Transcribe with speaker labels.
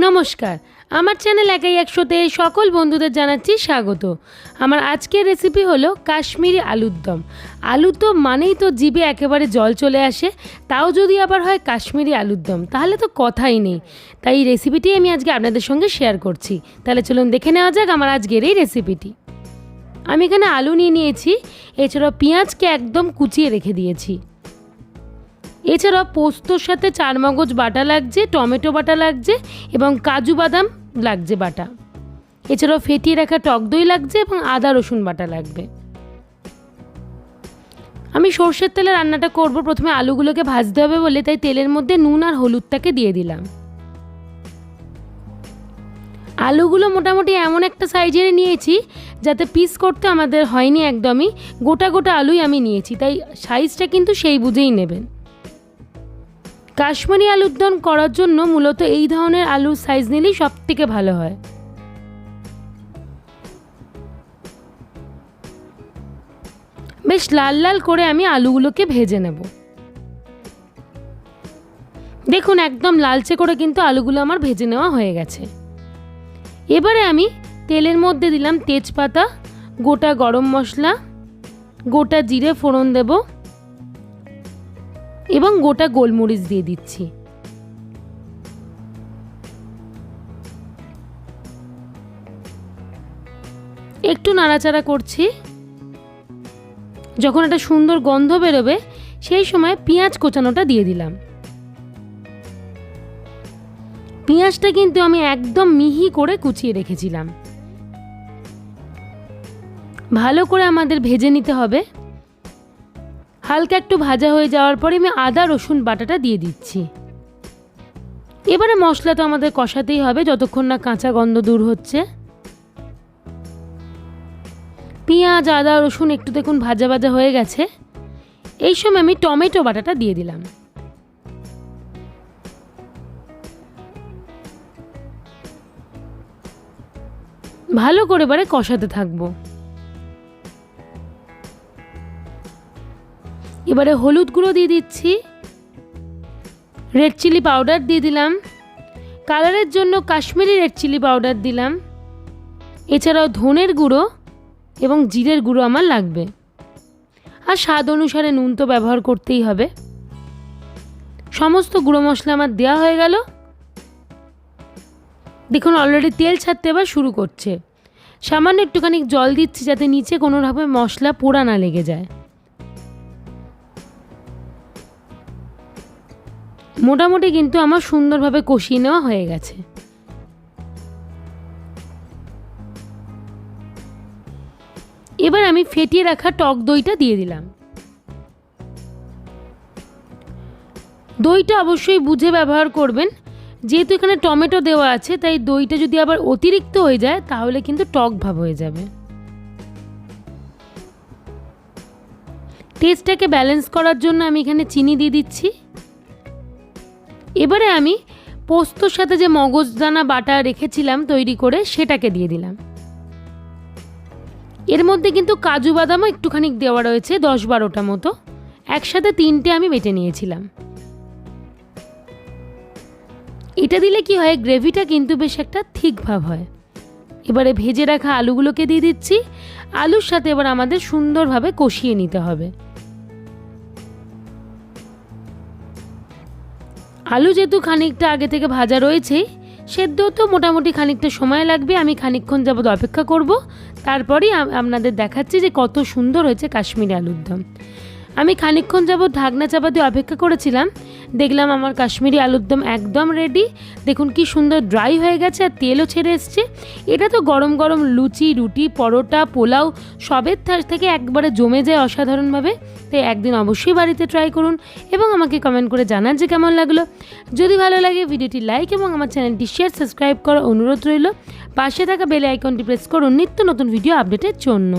Speaker 1: নমস্কার, আমার চ্যানেল একাই একশোতে সকল বন্ধুদের জানাচ্ছি স্বাগত। আমার আজকের রেসিপি হলো কাশ্মীরি আলুর দম। আলুর দম মানেই তো জিভে একেবারে জল চলে আসে, তাও যদি আবার হয় কাশ্মীরি আলুর দম, তাহলে তো কথাই নেই। তাই এই রেসিপিটি আমি আজকে আপনাদের সঙ্গে শেয়ার করছি। তাহলে চলুন দেখে নেওয়া যাক আমার আজকের এই রেসিপিটি। আমি এখানে আলু নিয়ে নিয়েছি, এছাড়াও পেঁয়াজকে একদম কুচিয়ে রেখে দিয়েছি। এছাড়াও পোস্তর সাথে চারমগজ বাটা লাগছে, টমেটো বাটা লাগছে এবং কাজু বাদাম লাগছে বাটা। এছাড়াও ফেটিয়ে রাখা টক দই লাগছে এবং আদা রসুন বাটা লাগবে। আমি সর্ষের তেলে রান্নাটা করব। প্রথমে আলুগুলোকে ভাজতে হবে বলে তাই তেলের মধ্যে নুন আর হলুদটাকে দিয়ে দিলাম। আলুগুলো মোটামুটি এমন একটা সাইজের নিয়েছি যাতে পিস করতে আমাদের হয়নি, একদমই গোটা গোটা আলুই আমি নিয়েছি, তাই সাইজটা কিন্তু সেই বুঝেই নেবেন। কাশ্মীরি আলুর দম করার জন্য মূলত এই ধরনের আলুর সাইজ নিলেই সব থেকে ভালো হয়। বেশ লাল লাল করে আমি আলুগুলোকে ভেজে নেব। দেখুন একদম লালচে করে কিন্তু আলুগুলো আমার ভেজে নেওয়া হয়ে গেছে। এবারে আমি তেলের মধ্যে দিলাম তেজপাতা, গোটা গরম মশলা, গোটা জিরে ফোড়ন দেব এবং গোটা গোলমরিচ দিয়ে দিচ্ছি। একটু নাড়াচাড়া করছি। যখন একটা সুন্দর গন্ধ বেরোবে সেই সময় পেঁয়াজ কোচানোটা দিয়ে দিলাম। পেঁয়াজটা কিন্তু আমি একদম মিহি করে কুচিয়ে রেখেছিলাম। ভালো করে আমাদের ভেজে নিতে হবে। হালকা একটু ভাজা হয়ে যাওয়ার পরে আমি আদা রসুন বাটাটা দিয়ে দিচ্ছি। এবারে মশলা তো আমাদের কষাতেই হবে যতক্ষণ না কাঁচা গন্ধ দূর হচ্ছে। পেঁয়াজ আদা রসুন একটু দেখুন ভাজা ভাজা হয়ে গেছে। এই সময় আমি টমেটো বাটাটা দিয়ে দিলাম। ভালো করে এবারে কষাতে থাকবো। এবারে হলুদ গুঁড়ো দিয়ে দিচ্ছি, রেড চিলি পাউডার দিয়ে দিলাম, কালারের জন্য কাশ্মীরি রেড চিলি পাউডার দিলাম। এছাড়াও ধনের গুঁড়ো এবং জিরের গুঁড়ো আমার লাগবে। আর স্বাদ অনুসারে নুন তো ব্যবহার করতেই হবে। সমস্ত গুঁড়ো মশলা আমার দেওয়া হয়ে গেল। দেখুন অলরেডি তেল ছাড়তে এবার শুরু করছে। সামান্য একটুখানি জল দিচ্ছি যাতে নিচে কোনোভাবে মশলা পোড়া না লেগে যায়। মোটামুটি কিন্তু আমার সুন্দরভাবে কষিয়ে নেওয়া হয়ে গেছে। এবার আমি ফেটিয়ে রাখা টক দইটা দিয়ে দিলাম। দইটা অবশ্যই বুঝে ব্যবহার করবেন, যেহেতু এখানে টমেটো দেওয়া আছে তাই দইটা যদি আবার অতিরিক্ত হয়ে যায় তাহলে কিন্তু টক ভাব হয়ে যাবে। টেস্টটাকে ব্যালেন্স করার জন্য আমি এখানে চিনি দিয়ে দিচ্ছি। এবারে আমি পোস্তর সাথে যে মগজদানা বাটা রেখেছিলাম তৈরি করে সেটাকে দিয়ে দিলাম। এর মধ্যে কিন্তু কাজু বাদামও একটুখানি দেওয়া রয়েছে, 10-12টা মতো, একসাথে 3টে আমি বেটে নিয়েছিলাম। এটা দিলে কি হয়, গ্রেভিটা কিন্তু বেশ একটা থিক ভাব হয়। এবারে ভেজে রাখা আলুগুলোকে দিয়ে দিচ্ছি। আলুর সাথে এবার আমাদের সুন্দরভাবে কষিয়ে নিতে হবে। আলু যেহেতু খানিকটা আগে থেকে ভাজা রয়েছে, সেদ্ধ তো মোটামুটি খানিকটা সময় লাগবে। আমি খানিকক্ষণ যাবত অপেক্ষা করব, তারপরেই আপনাদের দেখাচ্ছি যে কত সুন্দর হয়েছে কাশ্মীরি আলুর দম। আমি খানিকক্ষণ যাবত ঢাকনা চাপা দিয়ে অপেক্ষা করেছিলাম, দেখলাম আমার কাশ্মীরি আলুর দম একদম রেডি। দেখুন কি সুন্দর ড্রাই হয়ে গেছে আর তেলও ছেড়ে এসছে। এটা তো গরম গরম লুচি, রুটি, পরোটা, পোলাও সবের থেকে একবারে জমে যায় অসাধারণভাবে। তাই একদিন অবশ্যই বাড়িতে ট্রাই করুন এবং আমাকে কমেন্ট করে জানান যে কেমন লাগলো। যদি ভালো লাগে ভিডিওটি লাইক এবং আমার চ্যানেলটি শেয়ার সাবস্ক্রাইব করার অনুরোধ রইল। পাশে থাকা বেল আইকনটি প্রেস করুন নিত্য নতুন ভিডিও আপডেটের জন্য।